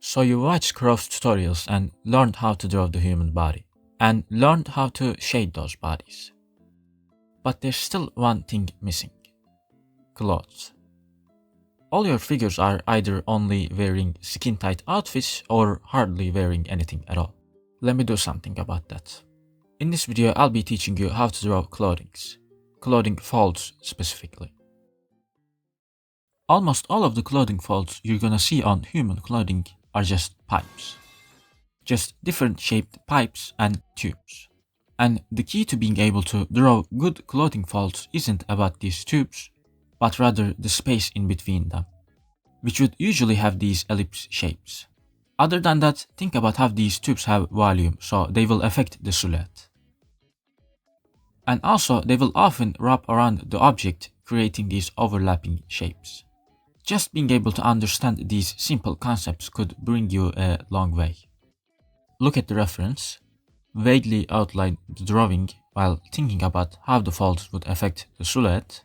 So you watched Crovv tutorials and learned how to draw the human body, and learned how to shade those bodies. But there's still one thing missing. Clothes. All your figures are either only wearing skin-tight outfits or hardly wearing anything at all. Let me do something about that. In this video, I'll be teaching you how to draw clothing folds specifically. Almost all of the clothing folds you're gonna see on human clothing are just pipes. Just different shaped pipes and tubes. And the key to being able to draw good clothing folds isn't about these tubes, but rather the space in between them, which would usually have these ellipse shapes. Other than that, think about how these tubes have volume, so they will affect the silhouette. And also, they will often wrap around the object, creating these overlapping shapes. Just being able to understand these simple concepts could bring you a long way. Look at the reference, vaguely outline the drawing while thinking about how the folds would affect the silhouette.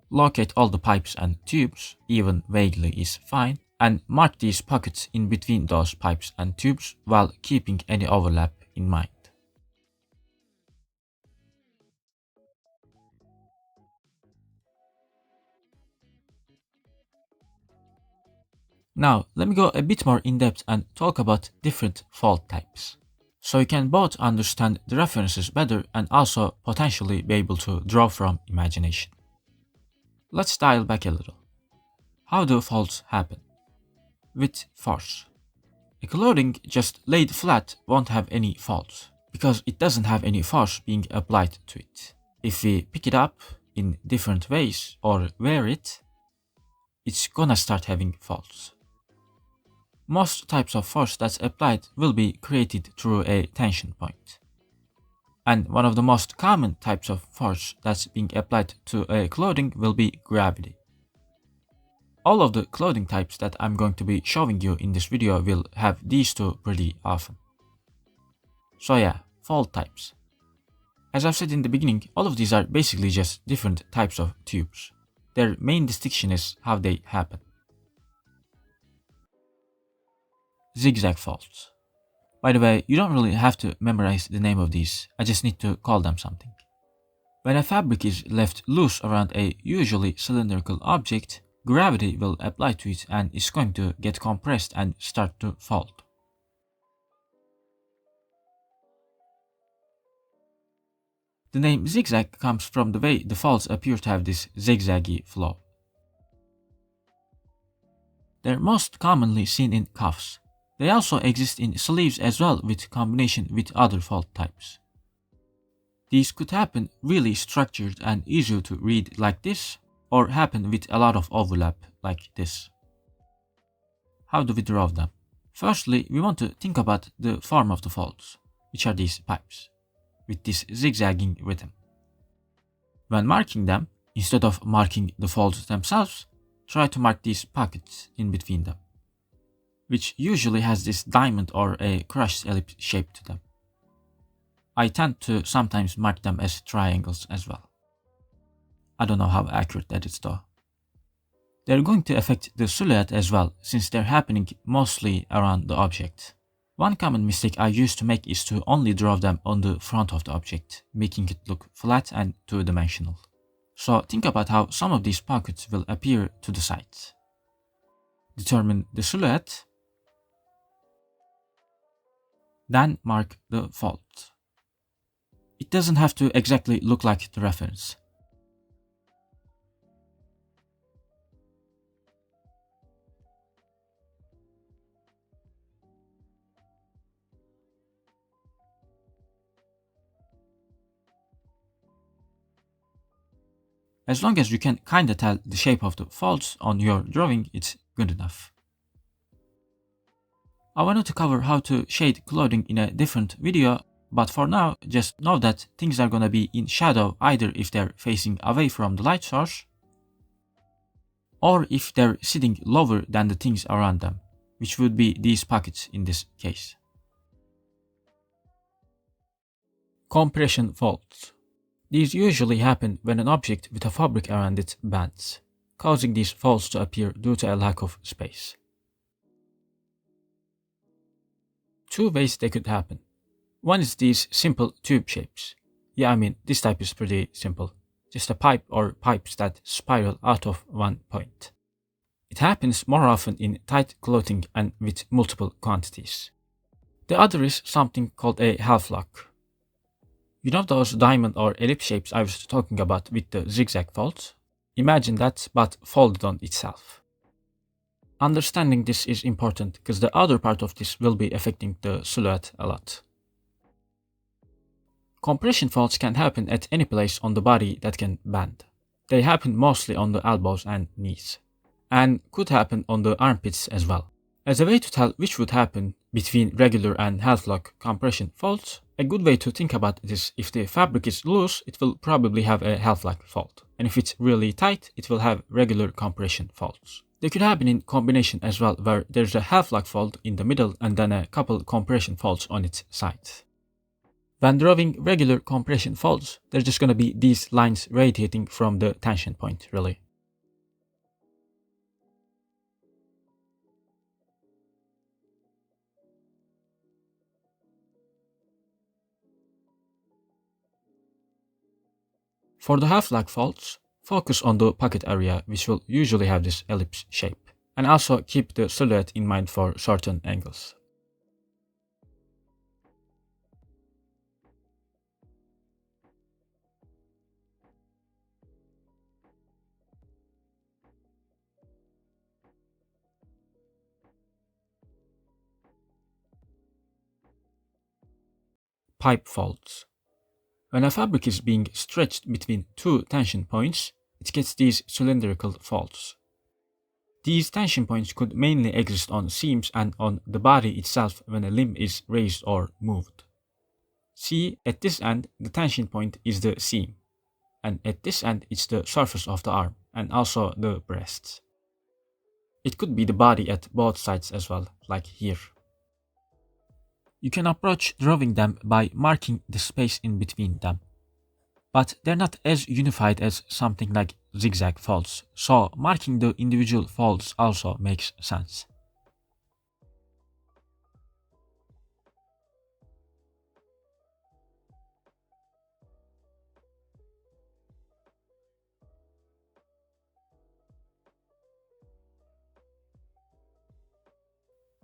Locate all the pipes and tubes, even vaguely is fine, and mark these pockets in between those pipes and tubes while keeping any overlap in mind. Now, let me go a bit more in depth and talk about different fold types, so you can both understand the references better and also potentially be able to draw from imagination. Let's dial back a little. How do folds happen? With force. A clothing just laid flat won't have any folds, because it doesn't have any force being applied to it. If we pick it up in different ways or wear it, it's gonna start having folds. Most types of force that's applied will be created through a tension point. And one of the most common types of force that's being applied to a clothing will be gravity. All of the clothing types that I'm going to be showing you in this video will have these two pretty often. So yeah, fold types. As I've said in the beginning, all of these are basically just different types of tubes. Their main distinction is how they happen. Zigzag folds. By the way, you don't really have to memorize the name of these, I just need to call them something. When a fabric is left loose around a usually cylindrical object, gravity will apply to it and it's going to get compressed and start to fold. The name zigzag comes from the way the folds appear to have this zigzaggy flow. They're most commonly seen in cuffs. They also exist in sleeves as well with combination with other fold types. These could happen really structured and easy to read like this, or happen with a lot of overlap like this. How do we draw them? Firstly, we want to think about the form of the folds, which are these pipes, with this zigzagging rhythm. When marking them, instead of marking the folds themselves, try to mark these pockets in between them, which usually has this diamond or a crushed ellipse shape to them. I tend to sometimes mark them as triangles as well. I don't know how accurate that is though. They're going to affect the silhouette as well, since they're happening mostly around the object. One common mistake I used to make is to only draw them on the front of the object, making it look flat and two-dimensional. So think about how some of these pockets will appear to the sides. Determine the silhouette, then mark the fold. It doesn't have to exactly look like the reference. As long as you can kinda tell the shape of the folds on your drawing, it's good enough. I wanted to cover how to shade clothing in a different video, but for now, just know that things are gonna be in shadow either if they're facing away from the light source, or if they're sitting lower than the things around them, which would be these pockets in this case. Compression folds. These usually happen when an object with a fabric around it bends, causing these folds to appear due to a lack of space. Two ways they could happen. One is these simple tube shapes. Yeah, I mean, this type is pretty simple. Just a pipe or pipes that spiral out of one point. It happens more often in tight clothing and with multiple quantities. The other is something called a half-lock. You know those diamond or ellipse shapes I was talking about with the zigzag folds? Imagine that, but folded on itself. Understanding this is important because the other part of this will be affecting the silhouette a lot. Compression folds can happen at any place on the body that can bend. They happen mostly on the elbows and knees, and could happen on the armpits as well. As a way to tell which would happen between regular and half-lock compression folds, a good way to think about it is if the fabric is loose, it will probably have a half-lock fold, and if it's really tight, it will have regular compression folds. They could happen in combination as well, where there's a half-lock fold in the middle and then a couple compression folds on its side. When drawing regular compression folds, there's just gonna be these lines radiating from the tension point, really. For the half-lock folds, focus on the pocket area, which will usually have this ellipse shape, and also keep the silhouette in mind for certain angles. Pipe folds. When a fabric is being stretched between two tension points, it gets these cylindrical folds. These tension points could mainly exist on seams and on the body itself when a limb is raised or moved. See, at this end, the tension point is the seam, and at this end, it's the surface of the arm, and also the breasts. It could be the body at both sides as well, like here. You can approach drawing them by marking the space in between them. But they're not as unified as something like zigzag folds, so marking the individual folds also makes sense.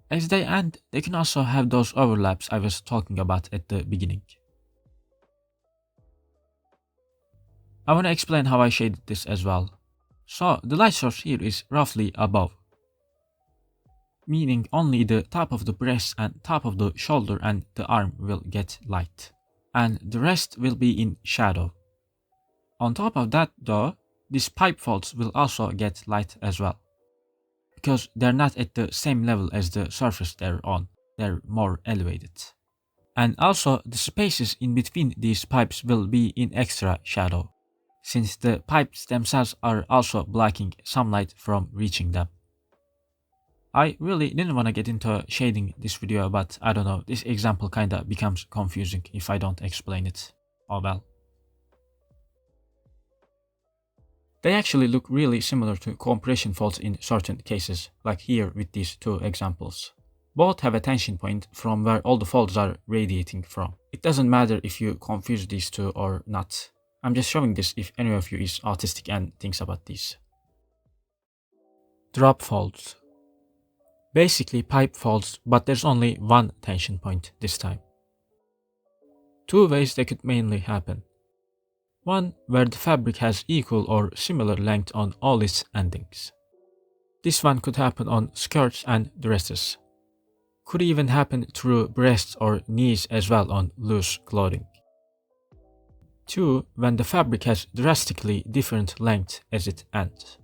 As they end, they can also have those overlaps I was talking about at the beginning. I want to explain how I shaded this as well. So the light source here is roughly above, meaning only the top of the breast and top of the shoulder and the arm will get light, and the rest will be in shadow. On top of that though, these pipe folds will also get light as well, because they're not at the same level as the surface they're on, they're more elevated. And also the spaces in between these pipes will be in extra shadow, since the pipes themselves are also blocking sunlight from reaching them. I really didn't want to get into shading this video, but I don't know, this example kinda becomes confusing if I don't explain it. Oh well. They actually look really similar to compression folds in certain cases, like here with these two examples. Both have a tension point from where all the folds are radiating from. It doesn't matter if you confuse these two or not. I'm just showing this if any of you is autistic and thinks about these. Drop folds. Basically pipe folds, but there's only one tension point this time. Two ways they could mainly happen. One where the fabric has equal or similar length on all its endings. This one could happen on skirts and dresses. Could even happen through breasts or knees as well on loose clothing. Two, when the fabric has drastically different length as it ends.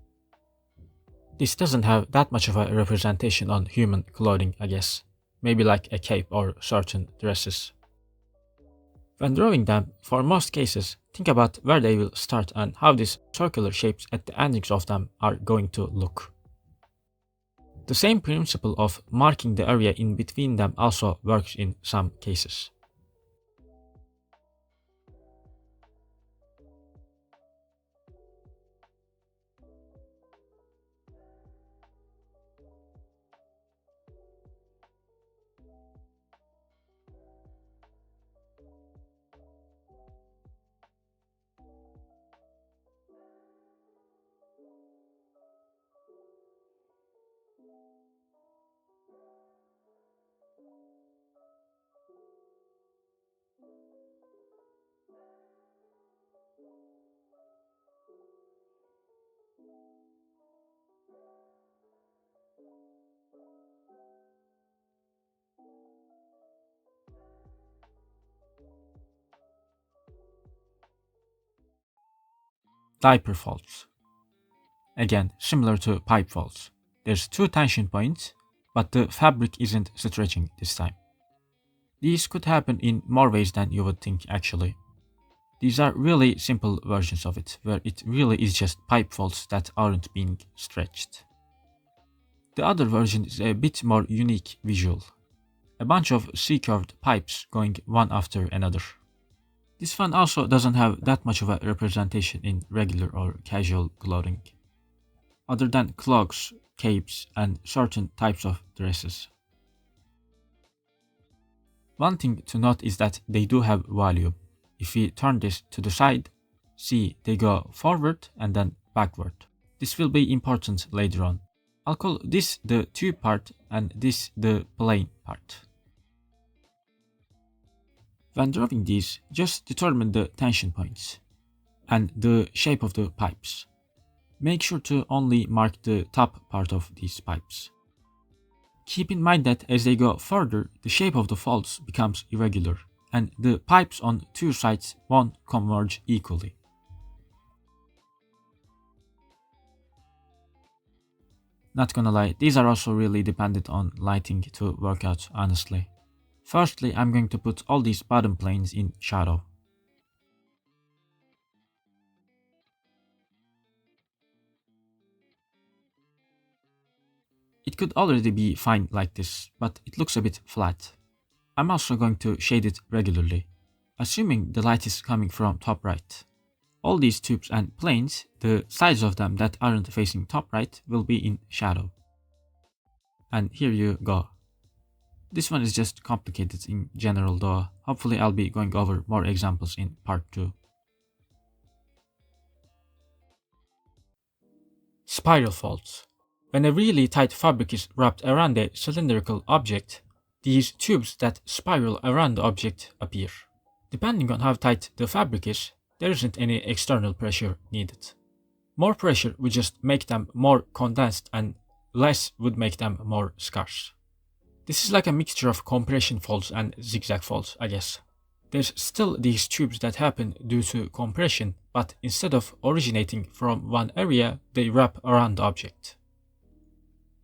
This doesn't have that much of a representation on human clothing, I guess. Maybe like a cape or certain dresses. When drawing them, for most cases, think about where they will start and how these circular shapes at the endings of them are going to look. The same principle of marking the area in between them also works in some cases. diaper faults. Again, similar to pipe faults. There's 2 tension points, but the fabric isn't stretching this time. These could happen in more ways than you would think actually. These are really simple versions of it, where it really is just pipe faults that aren't being stretched. The other version is a bit more unique visual. A bunch of C-curved pipes going one after another. This one also doesn't have that much of a representation in regular or casual clothing, other than clogs, capes, and certain types of dresses. One thing to note is that they do have volume. If we turn this to the side, see they go forward and then backward. This will be important later on. I'll call this the tube part and this the plain part. When drawing these, just determine the tension points and the shape of the pipes. Make sure to only mark the top part of these pipes. Keep in mind that as they go further, the shape of the faults becomes irregular, and the pipes on 2 sides won't converge equally. Not gonna lie, these are also really dependent on lighting to work out honestly. Firstly, I'm going to put all these bottom planes in shadow. It could already be fine like this, but it looks a bit flat. I'm also going to shade it regularly, assuming the light is coming from top right. All these tubes and planes, the sides of them that aren't facing top right will be in shadow. And here you go. This one is just complicated in general though. Hopefully I'll be going over more examples in part 2. Spiral faults. When a really tight fabric is wrapped around a cylindrical object, these tubes that spiral around the object appear. Depending on how tight the fabric is, there isn't any external pressure needed. More pressure would just make them more condensed and less would make them more scarce. This is like a mixture of compression faults and zigzag faults, I guess. There's still these tubes that happen due to compression, but instead of originating from one area, they wrap around the object.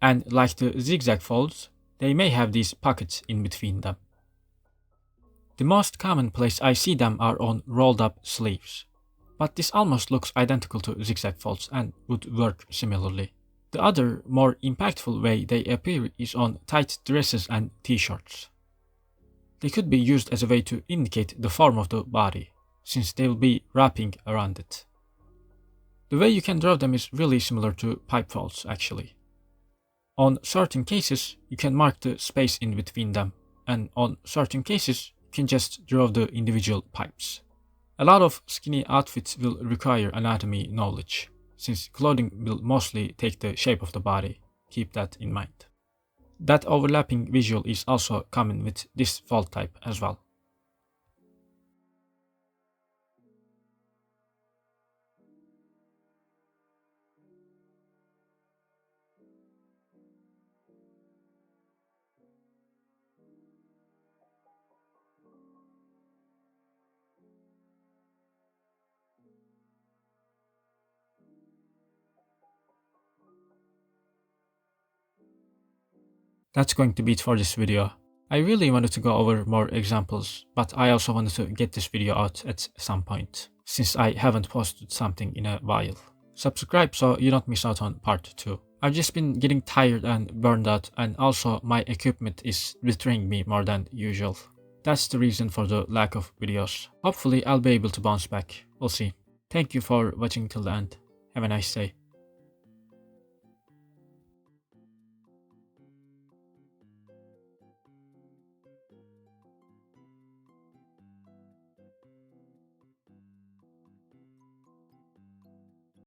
And like the zigzag faults, they may have these pockets in between them. The most common place I see them are on rolled up sleeves, but this almost looks identical to zigzag faults and would work similarly. The other, more impactful way they appear is on tight dresses and t-shirts. They could be used as a way to indicate the form of the body, since they will be wrapping around it. The way you can draw them is really similar to pipe faults actually. On certain cases, you can mark the space in between them, and on certain cases, you can just draw the individual pipes. A lot of skinny outfits will require anatomy knowledge, since clothing will mostly take the shape of the body. Keep that in mind. That overlapping visual is also common with this fault type as well. That's going to be it for this video. I really wanted to go over more examples, but I also wanted to get this video out at some point, since I haven't posted something in a while. Subscribe so you don't miss out on part 2. I've just been getting tired and burned out, and also my equipment is betraying me more than usual. That's the reason for the lack of videos. Hopefully I'll be able to bounce back. We'll see. Thank you for watching till the end. Have a nice day.